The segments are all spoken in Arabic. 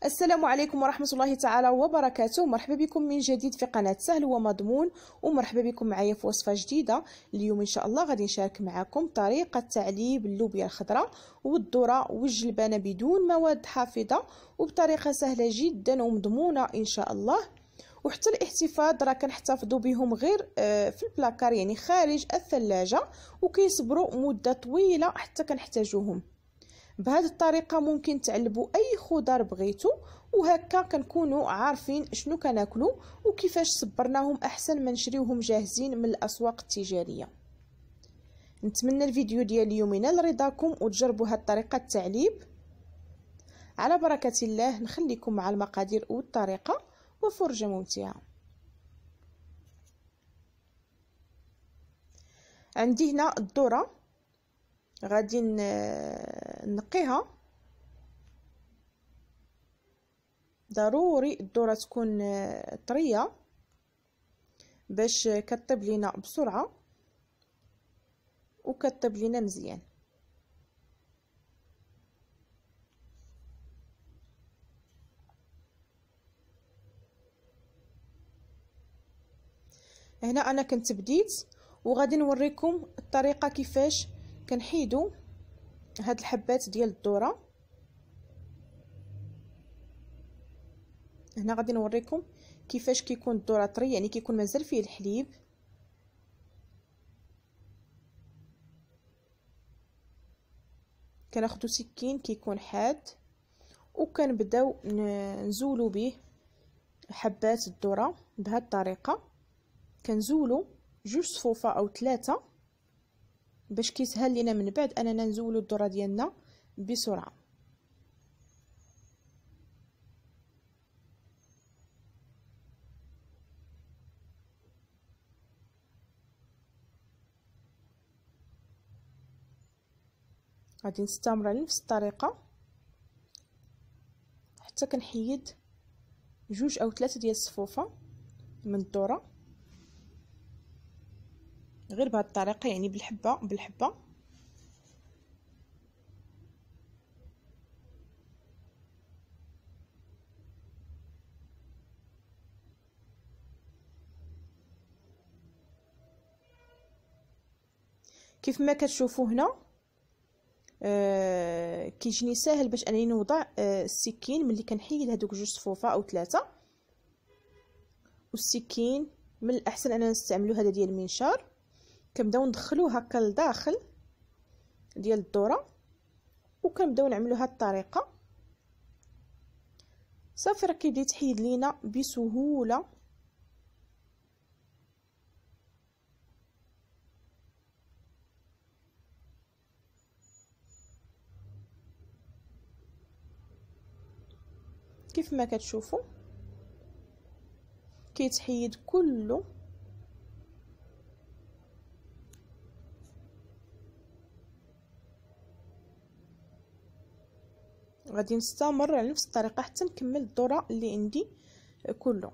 السلام عليكم ورحمة الله تعالى وبركاته. مرحبا بكم من جديد في قناة سهل ومضمون، ومرحبا بكم معايا في وصفة جديدة. اليوم إن شاء الله غادي نشارك معكم طريقة تعليب اللوبيا الخضراء والذرة والجلبانة بدون مواد حافظة، وبطريقة سهلة جدا ومضمونة إن شاء الله. وحتى الاحتفاظ راه كنحتفظوا بهم غير في البلاكار، يعني خارج الثلاجة، وكيصبروا مدة طويلة حتى كنحتاجوهم. بهذه الطريقه ممكن تعلبوا اي خضار بغيتو، وهكا كنكونوا عارفين شنو كناكلوا وكيفاش صبرناهم احسن ما نشريوهم جاهزين من الاسواق التجاريه. نتمنى الفيديو ديال اليوم ينال رضاكم وتجربوا هذه الطريقه التعليب. على بركه الله نخليكم مع المقادير والطريقه وفرجه ممتعه. عندي هنا الذره، غادي نقيها. ضروري الذره تكون طريه باش كطيب لينا بسرعه وكطيب لينا مزيان. هنا انا كنت بديت وغادي نوريكم الطريقه كيفاش كنحيدو هاد الحبات ديال الذره. هنا غادي نوريكم كيفاش كيكون الذره طري، يعني كيكون مازال فيه الحليب. كناخدو سكين كيكون حاد وكنبداو نزولو به حبات الذره بهاد الطريقه. كنزولو 2 صفوفه او 3 باش كيسهل لينا من بعد اننا نزولو الذره ديالنا بسرعه. غادي نستمر على نفس الطريقه حتى كنحيد 2 أو 3 ديال الصفوفه من الذره، غير بهذه الطريقه، يعني بالحبه بالحبه. كيف ما كتشوفوا هنا كيجيني ساهل باش انني نوضع السكين ملي كنحيد هذوك 2 صفوفه او 3. والسكين من الاحسن اننا نستعملوا هذا ديال المنشار. كنبداو ندخلوه هكا لداخل ديال الذره وكنبداو نعملوا هذه الطريقه صافي. راه كيبدا يتحيد لينا بسهوله. كيف ما كتشوفوا كيتحيد كله. غادي نستمر على نفس الطريقه حتى نكمل الذره اللي عندي كله.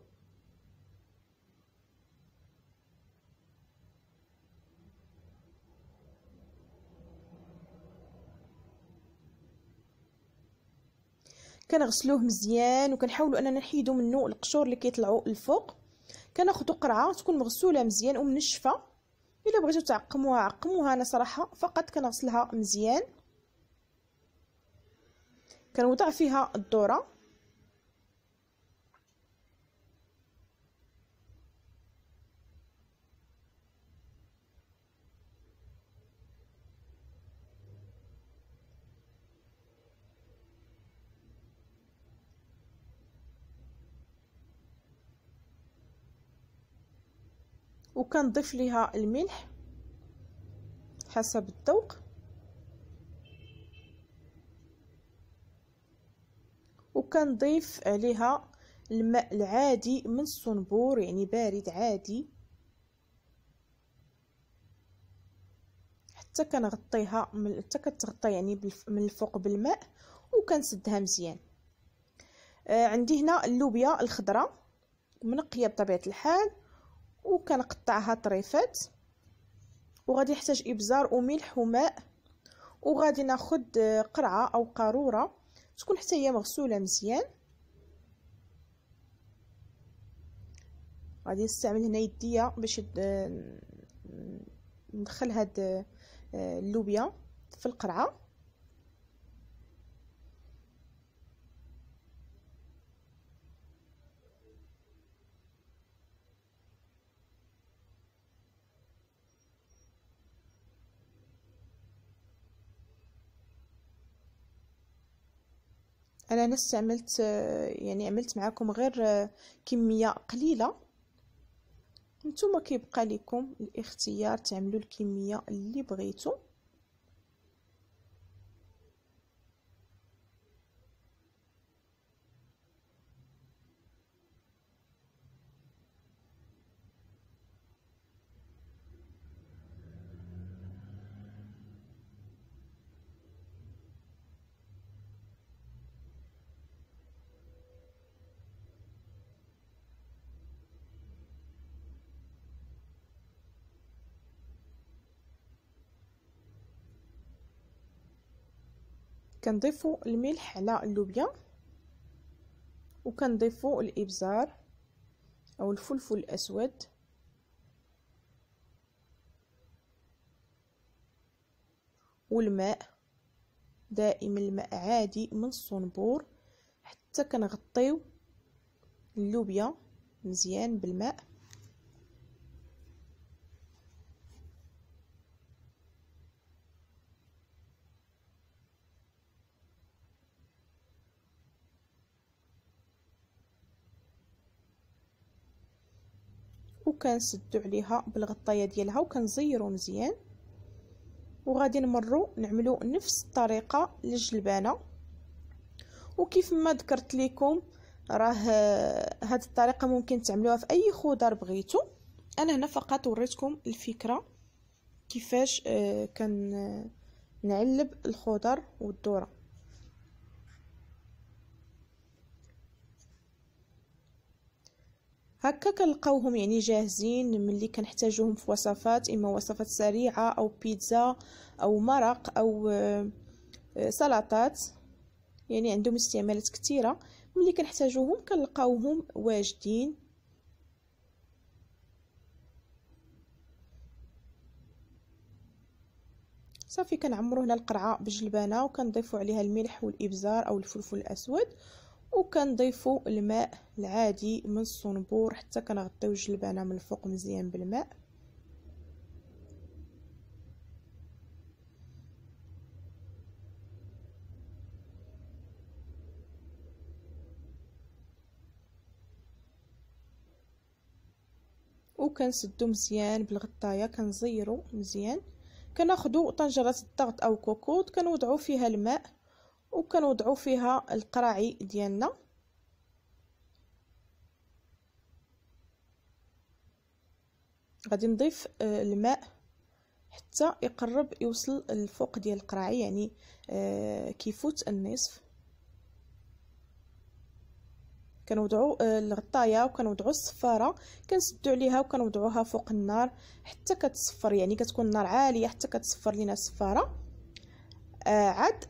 كنغسلوه مزيان وكنحاولوا اننا نحيدوا منه القشور اللي كيطلعوا الفوق. كناخذوا قرعه تكون مغسوله مزيان ومنشفه. الا بغيتوا تعقموها عقموها، انا صراحه فقط كنغسلها مزيان. كنوضع فيها الذره وكنضيف ليها الملح حسب الذوق، وكنضيف عليها الماء العادي من الصنبور، يعني بارد عادي، حتى كنغطيها حتى كتغطى يعني من الفوق بالماء، وكنسدها مزيان. عندي هنا اللوبيا الخضراء منقيه بطبيعه الحال وكنقطعها طريفات، وغادي نحتاج ابزار وملح وماء. وغادي ناخذ قرعه او قاروره تكون حتى هي مغسوله مزيان. غادي نستعمل هنا يديا باش ندخل هاد اللوبيا في القرعه. انا استعملت يعني عملت معكم غير كميه قليله، نتوما كيبقى لكم الاختيار تعملوا الكميه اللي بغيتو. كنضيفوا الملح على اللوبيا، وكنضيفوا الابزار او الفلفل الاسود، والماء. دائما الماء عادي من الصنبور حتى كنغطيو اللوبيا مزيان بالماء. وكنسدو عليها بالغطايه ديالها وكنزيرو مزيان. وغادي نمروا نعملوا نفس الطريقه للجلبانه. وكيف ما ذكرت لكم راه هذه الطريقه ممكن تعملوها في اي خضر بغيتو. انا هنا فقط وريتكم الفكره كيفاش نعلب الخضر والذره. هكا كنلقاوهم يعني جاهزين ملي كنحتاجوهم في وصفات، اما وصفات سريعه او بيتزا او مرق او سلطات، يعني عندهم استعمالات كثيره. ملي كنحتاجوهم كنلقاوهم واجدين. صافي كنعمرو هنا القرعه بالجلبانه وكنضيفوا عليها الملح والابزار او الفلفل الاسود، وكنضيفوا الماء العادي من الصنبور حتى كنغطيو الجلبانه من الفوق مزيان بالماء. وكنسدو مزيان بالغطايه، كنزيرو مزيان. كناخدو طنجره الضغط او كوكوط، كنوضعو فيها الماء وكنوضعو فيها القراعي ديالنا. غادي نضيف الماء حتى يقرب يوصل الفوق ديال القراعي، يعني كيفوت النصف. كنوضعوا الغطايه وكنوضعوا الصفاره، كنسدوا عليها وكنوضعوها فوق النار حتى كتصفر، يعني كتكون النار عاليه حتى كتصفر لينا الصفاره. عاد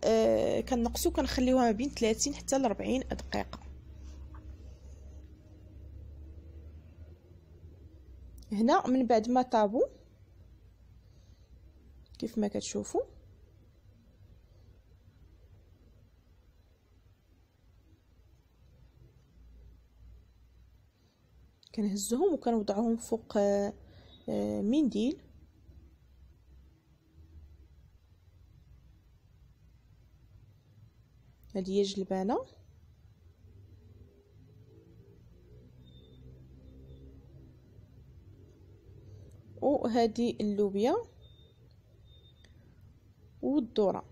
كنقصوا كنخليوها ما بين 30 حتى ل 40 دقيقه. هنا من بعد ما طابوا كيف ما كتشوفوا كنهزهم وكنوضعهم فوق منديل. هذه هي الجلبانه. وهذه اللوبيا والذره.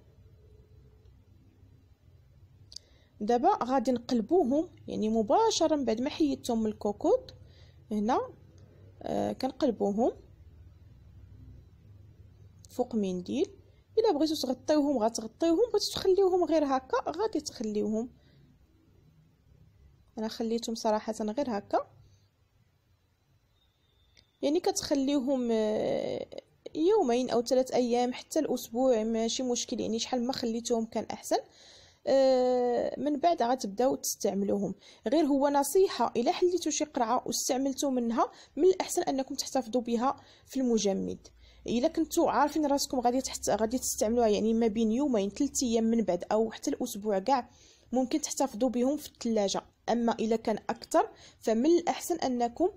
دابا غادي نقلبوهم يعني مباشره بعد ما حيدتهم من الكوكوط. هنا كنقلبوهم فوق منديل. الا بغيتو تغطيوهم غتغطيوهم، بغيتو تخليوهم غير هكا غادي تخليوهم. انا خليتهم صراحه غير هكا، يعني كتخليوهم يومين او 3 ايام حتى الاسبوع ماشي مشكل، يعني شحال ما خليتوهم كان احسن. من بعد غتبداو تستعملوهم. غير هو نصيحه، الا حليتو شي قرعه واستعملتو منها، من الاحسن انكم تحتفظوا بها في المجمد. الا كنتو عارفين راسكم غادي تستعملوها يعني ما بين يومين 3 ايام من بعد او حتى الاسبوع كاع، ممكن تحتفظوا بهم في الثلاجه. اما الا كان اكثر فمن الاحسن انكم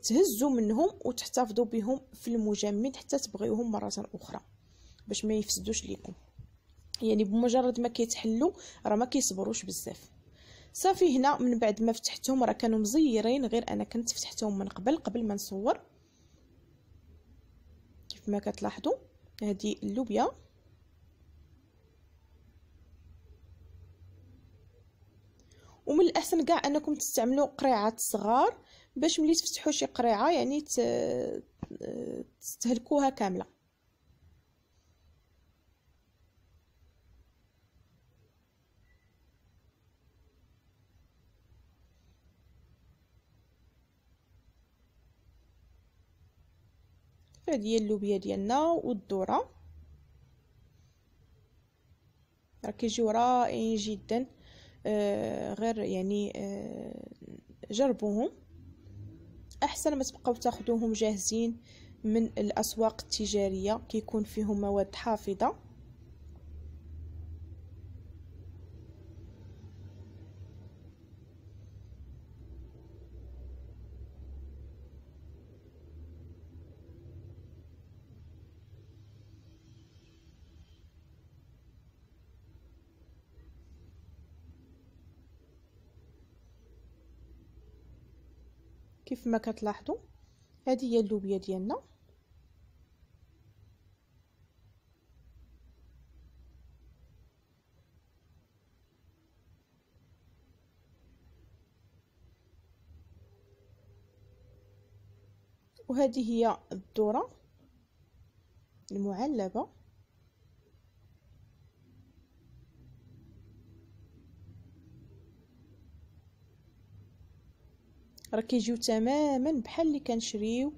تهزوا منهم وتحتفظوا بهم في المجمد حتى تبغيوهم مره اخرى باش ما يفسدوش ليكم. يعني بمجرد ما كيتحلوا راه ما كيصبروش بزاف. صافي هنا من بعد ما فتحتهم راه كانوا مزيرين، غير انا كنت فتحتهم من قبل ما نصور. كيف ما كتلاحظوا هذه اللوبيا، ومن الاحسن كاع انكم تستعملوا قريعات صغار باش ملي تفتحوا شي قريعه يعني تستهلكوها كامله. هذه هي اللوبيا ديالنا والذره، راه كيجيو رائعين جدا. غير يعني جربوهم، احسن ما تبقاو تاخذوهم جاهزين من الاسواق التجاريه، كيكون فيهم مواد حافظه. كيف ما كتلاحظوا هذه هي اللوبيا ديالنا. وهذه هي الذره المعلبه. راه كيجيو تماما بحال اللي كنشريو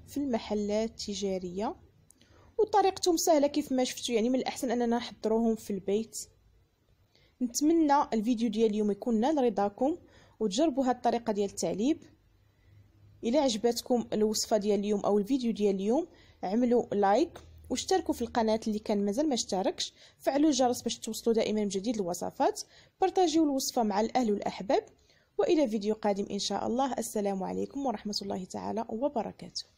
في المحلات التجاريه، وطريقتهم سهله كيف ما شفتوا. يعني من الاحسن اننا نحضروهم في البيت. نتمنى الفيديو ديال اليوم يكون نال رضاكم وتجربوا هذه الطريقه ديال التعليب. الى عجبتكم الوصفه ديال اليوم او الفيديو ديال اليوم اعملوا لايك واشتركوا في القناه اللي كان مازال ما اشتركش، فعلوا الجرس باش توصلوا دائما بجديد الوصفات، بارطاجيو الوصفه مع الاهل والاحباب، والى فيديو قادم ان شاء الله. السلام عليكم ورحمه الله تعالى وبركاته.